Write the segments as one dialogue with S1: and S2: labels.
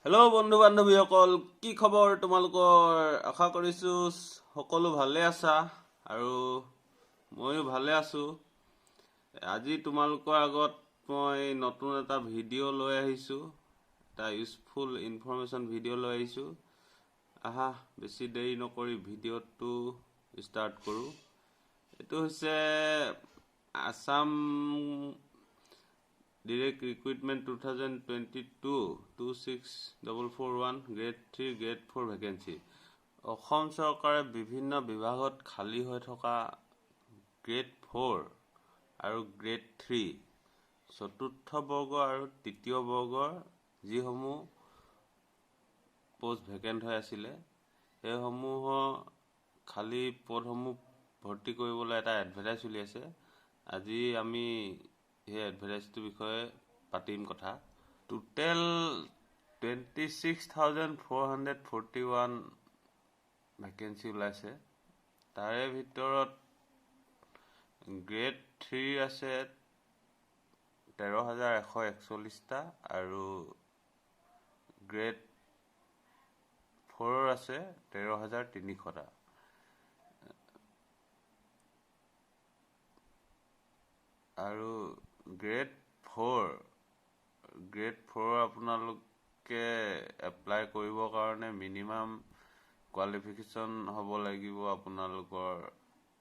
S1: Hello' বন্ধু বান্ধৱীসকল, কি খবৰ তোমালোকৰ? আশা কৰিছোঁ সকলো ভালে আছা আৰু ময়ো ভালে আছোঁ। আজি তোমালোকৰ আগত মই নতুন এটা ভিডিঅ' লৈ আহিছোঁ, এটা ইউজফুল ইনফৰমেশ্যন ভিডিঅ' লৈ আহিছোঁ। আহা বেছি দেৰি নকৰি ভিডিঅ'টো ষ্টাৰ্ট কৰোঁ। এইটো হৈছে Assam Direct Recruitment 2022-26441 Grade 3 Grade 4 vacancy. Assam চৰকাৰে বিভিন্ন বিভাগত খালী হৈ থকা গ্ৰেড 4 আৰু গ্ৰেড 3 চতুৰ্থ বৰ্গ আৰু তৃতীয় বৰ্গৰ যিসমূহ পোষ্ট ভেকেণ্ট হৈ আছিলে, সেইসমূহৰ খালী পদসমূহ ভৰ্তি কৰিবলৈ এটা এডভাৰটাইজ চলি আছে। আজি আমি সেই এডভাৰটাইজটোৰ বিষয়ে পাতিম কথা। টোটেল 26,441 ভেকেঞ্চি ওলাইছে। তাৰে ভিতৰত গ্ৰেড 3 আছে 13,141টা আৰু গ্ৰেড 4 আছে 13,300টা। আৰু গ্ৰেড 4 আপোনালোকে এপ্লাই কৰিবৰ কাৰণে মিনিমাম কোৱালিফিকেশ্যন হ'ব লাগিব। আপোনালোকৰ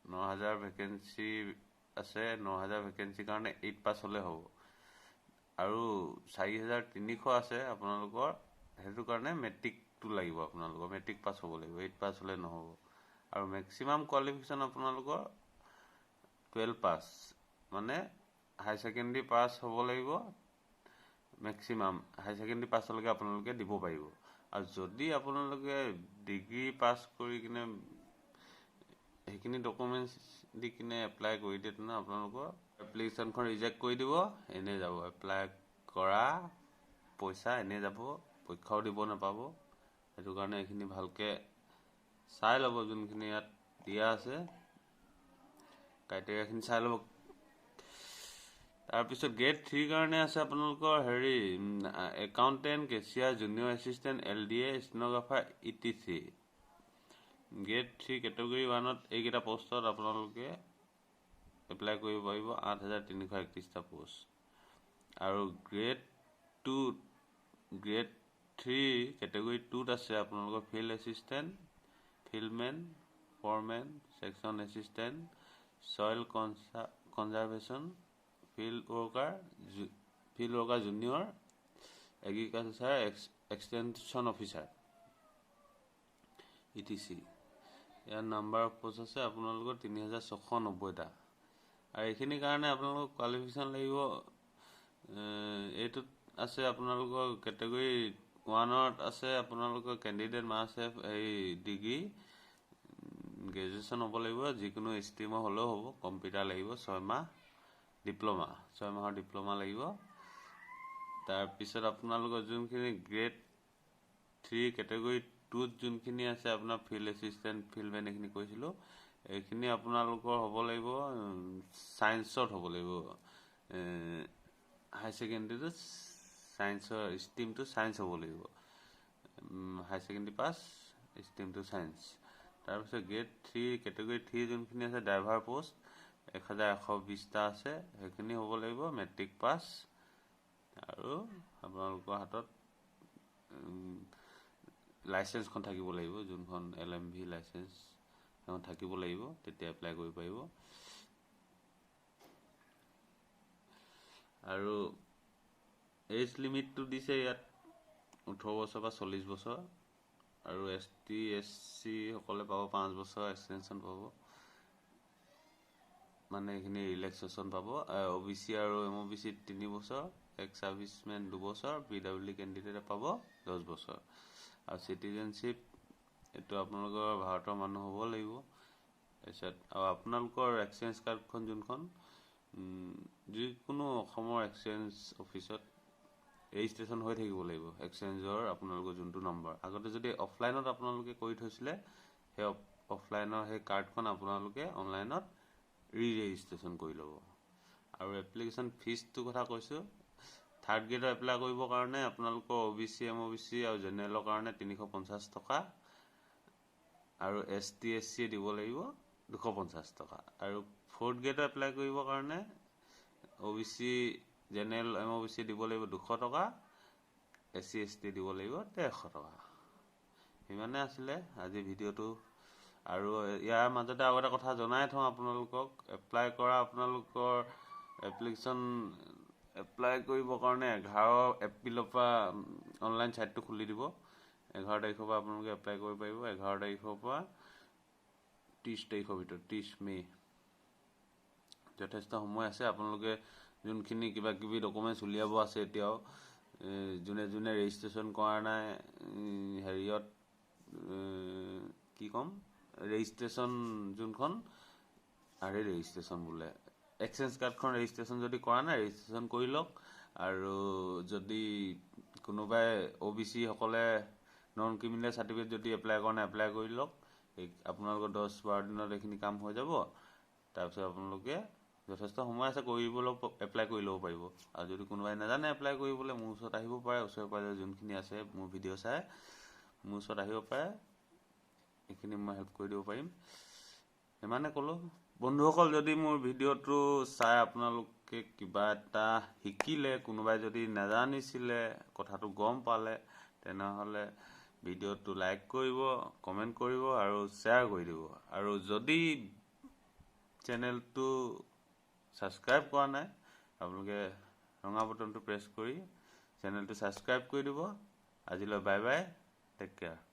S1: 9,000 ভেকেঞ্চি আছে, 9,000 ভেকেঞ্চিৰ কাৰণে 8 পাছ হ'লে হ'ব। আৰু 4,300 আছে আপোনালোকৰ, সেইটো কাৰণে মেট্ৰিকটো লাগিব। আপোনালোকৰ মেট্ৰিক পাছ হ'ব লাগিব, 8 পাছ হ'লে নহ'ব। আৰু মেক্সিমাম কোৱালিফিকেশ্যন আপোনালোকৰ 12 পাছ, মানে হাই ছেকেণ্ডেৰী পাছ হ'ব লাগিব। মেক্সিমাম হাই ছেকেণ্ডেৰী পাছলৈকে আপোনালোকে দিব পাৰিব। আৰু যদি আপোনালোকে ডিগ্ৰী পাছ কৰি কিনে সেইখিনি ডকুমেণ্টছ দি কিনে এপ্লাই কৰি দিয়ে, তেনে আপোনালোকৰ এপ্লিকেশ্যনখন ৰিজেক্ট কৰি দিব, এনেই যাব। এপ্লাই কৰা পইচা এনেই যাব, পৰীক্ষাও দিব নাপাব। সেইটো কাৰণে এইখিনি ভালকৈ চাই ল'ব। যোনখিনি ইয়াত দিয়া আছে ক্ৰাইটেৰিয়াখিনি চাই ল'ব। তাৰপিছত গ্ৰেড 3 কাৰণে আছে আপোনালোকৰ accountant, cashier, junior assistant, LDA, stenographer, ETC। Grade 3 category 1ত এইকেইটা পোষ্টত আপোনালোকে এপ্লাই কৰিব পাৰিব, 8,331টা পোষ্ট। আৰু গ্ৰেড 3 কেটেগৰী 2ত আছে আপোনালোকৰ field assistant, fieldmen, foreman, section assistant, soil conservation, field worker junior, agriculture extension officer, ETC। ইয়াৰ নাম্বাৰ অফ পোষ্ট আছে আপোনালোকৰ 3,690টা। আৰু এইখিনিৰ কাৰণে আপোনালোকৰ কোৱালিফিকেশ্যন লাগিব। এইটোত আছে আপোনালোকৰ কেটেগৰী 1ত আছে আপোনালোকৰ candidate must have degree, graduation হ'ব লাগিব, যিকোনো ষ্ট্ৰীমৰ হ'লেও হ'ব। কম্পিউটাৰ লাগিব, 6 মাহ ডিপ্ল'মা, 6 মাহৰ ডিপ্ল'মা লাগিব। তাৰপিছত আপোনালোকৰ যোনখিনি গ্ৰেড 3 কেটেগৰী 2ত যোনখিনি আছে আপোনাৰ ফিল্ড এছিষ্টেণ্ট, ফিল্ডমেন, এইখিনি কৈছিলোঁ, এইখিনি আপোনালোকৰ হ'ব লাগিব ছায়েন্সত হ'ব লাগিব। হাই ছেকেণ্ডেৰীটো ছায়েন্সৰ ষ্ট্ৰীমটো ছায়েন্স হ'ব লাগিব। হাই ছেকেণ্ডেৰী পাছ, ষ্ট্ৰীমটো ছায়েন্স। তাৰপিছত গ্ৰেড 3 কেটেগৰী 3 যোনখিনি আছে ড্ৰাইভাৰ পোষ্ট 1,120টা আছে, সেইখিনি হ'ব লাগিব মেট্ৰিক পাছ। আৰু আপোনালোকৰ হাতত লাইচেঞ্চখন থাকিব লাগিব, যোনখন LMV লাইচেঞ্চ সেইখন থাকিব লাগিব, তেতিয়া এপ্লাই কৰিব পাৰিব। আৰু এজ লিমিটটো দিছে ইয়াত 18 বছৰ বা 40 বছৰ। আৰু ST SC সকলে পাব 5 বছৰ এক্সটেনশ্যন পাব, মানে এইখিনি ৰিলেক্সেশ্যন পাব। OBC আৰু MOBC 3 বছৰ, এক্স ছাৰ্ভিচমেন 2 বছৰ, PWD কেণ্ডিডেটে পাব 10 বছৰ। আৰু চিটিজেনশ্বিপ এইটো আপোনালোকৰ ভাৰতৰ মানুহ হ'ব লাগিব। তাৰপিছত আৰু আপোনালোকৰ এক্সচেঞ্জ কাৰ্ডখন যোনখন যিকোনো অসমৰ এক্সচেঞ্জ অফিচত ৰেজিষ্ট্ৰেশ্যন হৈ থাকিব লাগিব। এক্সচেঞ্জৰ আপোনালোকৰ যোনটো নম্বৰ আগতে যদি অফলাইনত আপোনালোকে কৰি থৈছিলে, সেই অফলাইনৰ সেই কাৰ্ডখন আপোনালোকে অনলাইনত ৰেজিষ্ট্ৰেশ্যন কৰি ল'ব। আৰু এপ্লিকেশ্যন ফিজটোৰ কথা কৈছোঁ, থাৰ্ড গ্ৰেডৰ এপ্লাই কৰিবৰ কাৰণে আপোনালোকৰ OBC MOBC আৰু জেনেৰেলৰ কাৰণে 350 টকা আৰু ST SC দিব লাগিব 250 টকা আৰু ফৰ্থ গ্ৰেডৰ এপ্লাই কৰিবৰ কাৰণে OBC জেনেৰেল MOBC দিব লাগিব 200 টকা SC ST দিব লাগিব 150 টকা ইমানে আছিলে আজি ভিডিওটো আৰু ইয়াৰ মাজতে আৰু এটা কথা জনাই থওঁ আপোনালোকক এপ্লাই কৰা আপোনালোকৰ এপ্লিকেশ্যন এপ্লাই কৰিবৰ কাৰণে 11 এপ্ৰিলৰ পৰা অনলাইন সাইটটো খুলি দিব 11 তাৰিখৰ পৰা আপোনালোকে এপ্লাই কৰিব পাৰিব 11 তাৰিখৰ পৰা 30 তাৰিখৰ ভিতৰত 30 মে যথেষ্ট সময় আছে আপোনালোকে যোনখিনি কিবা কিবি ডকুমেন্টছ উলিয়াব আছে এতিয়াও যোনে যোনে ৰেজিষ্ট্ৰেচন কৰা নাই হেৰিয়ত কি কম ৰেজিষ্ট্ৰেচন যোনখন আৰে ৰেজিষ্ট্ৰেচন বোলে এক্সচেঞ্জ কাৰ্ডখন ৰেজিষ্ট্ৰেচন যদি কৰা নাই ৰেজিষ্ট্ৰেচন কৰি লওক আৰু যদি কোনোবাই OBC সকলে নন ক্ৰিমিনেল সাৰ্টিফিকেট যদি এপ্লাই কৰা নাই এপ্লাই কৰি লওক আপোনালোকৰ 10-12 দিনত এইখিনি কাম হৈ যাব তাৰপিছত আপোনালোকে যথেষ্ট সময় আছে কৰিবলৈ এপ্লাই কৰি ল'ব পাৰিব আৰু যদি কোনোবাই নাজানে এপ্লাই কৰিবলৈ মোৰ ওচৰত আহিব পাৰে ওচৰে পাজৰে যোনখিনি আছে মোৰ ভিডিঅ' চাই মোৰ ওচৰত আহিব পাৰে এইখিনি মই হেল্প কৰি দিব পাৰিম ইমানে ক'লো বন্ধুসকল যদি মোৰ ভিডিঅ'টো চাই আপোনালোকে কিবা এটা শিকিলে কোনোবাই যদি নাজানিছিলে কথাটো গম পালে তেনেহলে ভিডিঅ'টো লাইক কৰিব কমেন্ট কৰিব আৰু শ্বেয়াৰ কৰি দিব আৰু যদি চেনেলটো সাবস্ক্ৰাইব কৰা নাই আপোনালোকে ৰঙা বটনটো প্ৰেছ কৰি চেনেলটো সাবস্ক্ৰাইব কৰি দিব আজিলৈ বাই বাই টেক কেয়াৰ